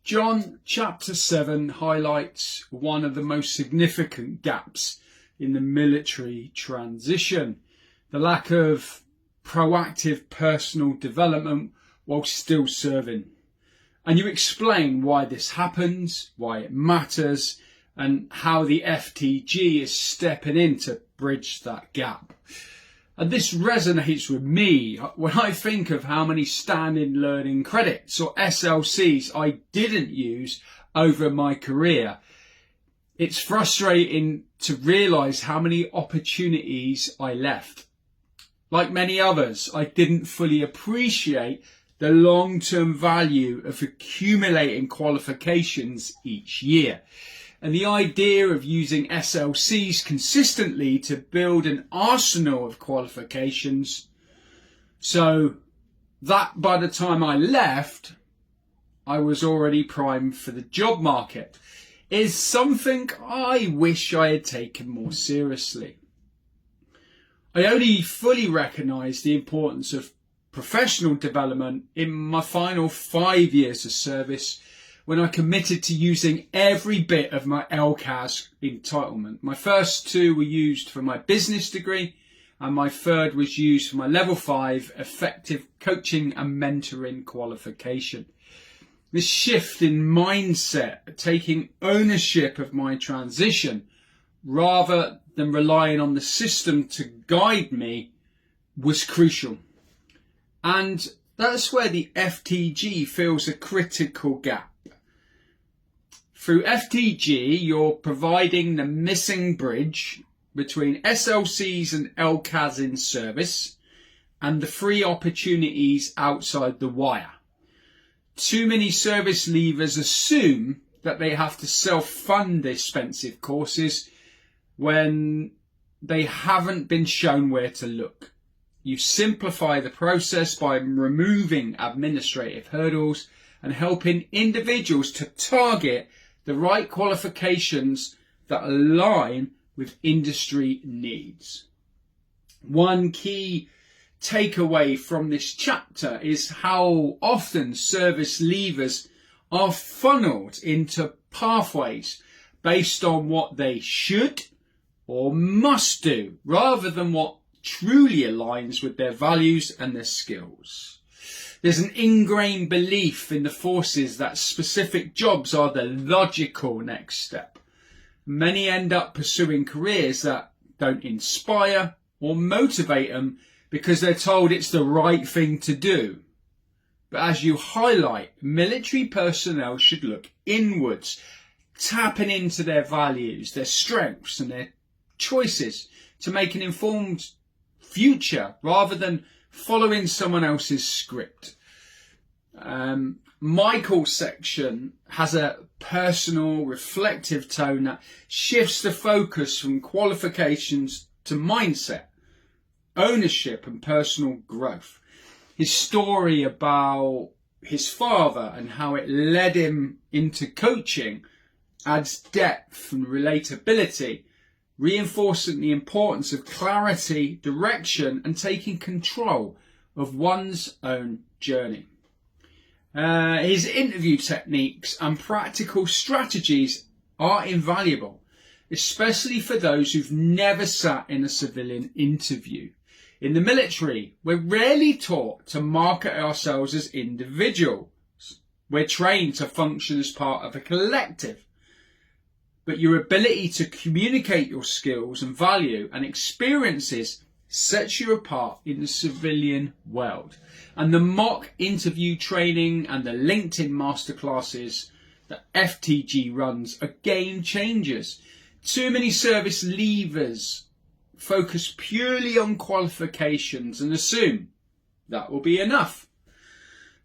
John chapter 7 highlights one of the most significant gaps in the military transition: the lack of proactive personal development while still serving. And you explain why this happens, why it matters, and how the FTG is stepping in to bridge that gap. And this resonates with me when I think of how many standing learning credits or SLCs I didn't use over my career. It's frustrating to realise how many opportunities I left. Like many others, I didn't fully appreciate the long-term value of accumulating qualifications each year. And the idea of using SLCs consistently to build an arsenal of qualifications so that by the time I left, I was already primed for the job market is something I wish I had taken more seriously. I only fully recognised the importance of professional development in my final 5 years of service when I committed to using every bit of my ELCAS entitlement. My first 2 were used for my business degree, and my 3rd was used for my level 5 effective coaching and mentoring qualification. This shift in mindset, taking ownership of my transition rather than relying on the system to guide me, was crucial. And that's where the FTG fills a critical gap. Through FTG, you're providing the missing bridge between SLCs and ELCAS in service and the free opportunities outside the wire. Too many service leavers assume that they have to self-fund expensive courses when they haven't been shown where to look. You simplify the process by removing administrative hurdles and helping individuals to target the right qualifications that align with industry needs. One key takeaway from this chapter is how often service leavers are funneled into pathways based on what they should or must do, rather than what truly aligns with their values and their skills. There's an ingrained belief in the forces that specific jobs are the logical next step. Many end up pursuing careers that don't inspire or motivate them because they're told it's the right thing to do. But as you highlight, military personnel should look inwards, tapping into their values, their strengths and their choices to make an informed future rather than following someone else's script. Michael's section has a personal, reflective tone that shifts the focus from qualifications to mindset, ownership and personal growth. His story about his father and how it led him into coaching adds depth and relatability, reinforcing the importance of clarity, direction and taking control of one's own journey. His interview techniques and practical strategies are invaluable, especially for those who've never sat in a civilian interview. In the military, we're rarely taught to market ourselves as individuals. We're trained to function as part of a collective. But your ability to communicate your skills and value and experiences sets you apart in the civilian world. And the mock interview training and the LinkedIn masterclasses that FTG runs are game changers. Too many service leavers focus purely on qualifications and assume that will be enough.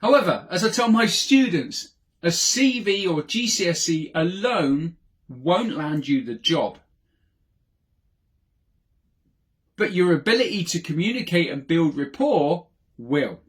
However, as I tell my students, a CV or GCSE alone won't land you the job. But your ability to communicate and build rapport will.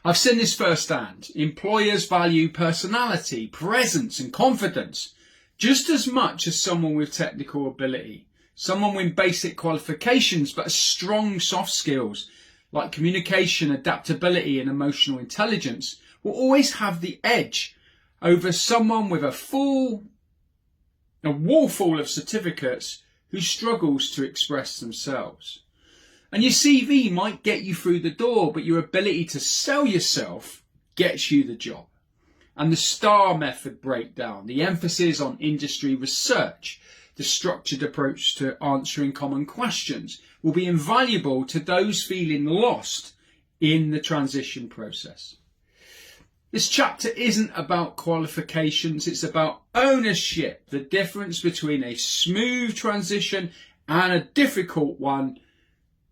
I've seen this firsthand. Employers value personality, presence and confidence just as much as someone with technical ability. Someone with basic qualifications but strong soft skills like communication, adaptability and emotional intelligence will always have the edge over someone with a wall full of certificates who struggles to express themselves. And your CV might get you through the door, but your ability to sell yourself gets you the job. And the STAR method breakdown, the emphasis on industry research, the structured approach to answering common questions, will be invaluable to those feeling lost in the transition process. This chapter isn't about qualifications, it's about ownership. The difference between a smooth transition and a difficult one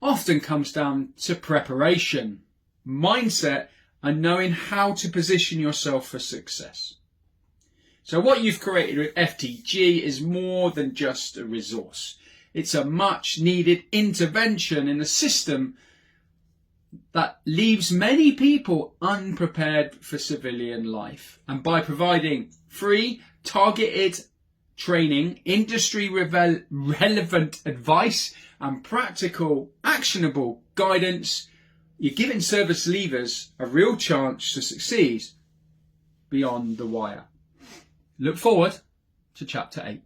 often comes down to preparation, mindset, and knowing how to position yourself for success. So what you've created with FTG is more than just a resource. It's a much needed intervention in a system that leaves many people unprepared for civilian life. And by providing free, targeted training, industry relevant advice and practical, actionable guidance, you're giving service leavers a real chance to succeed beyond the wire. Look forward to Chapter 8.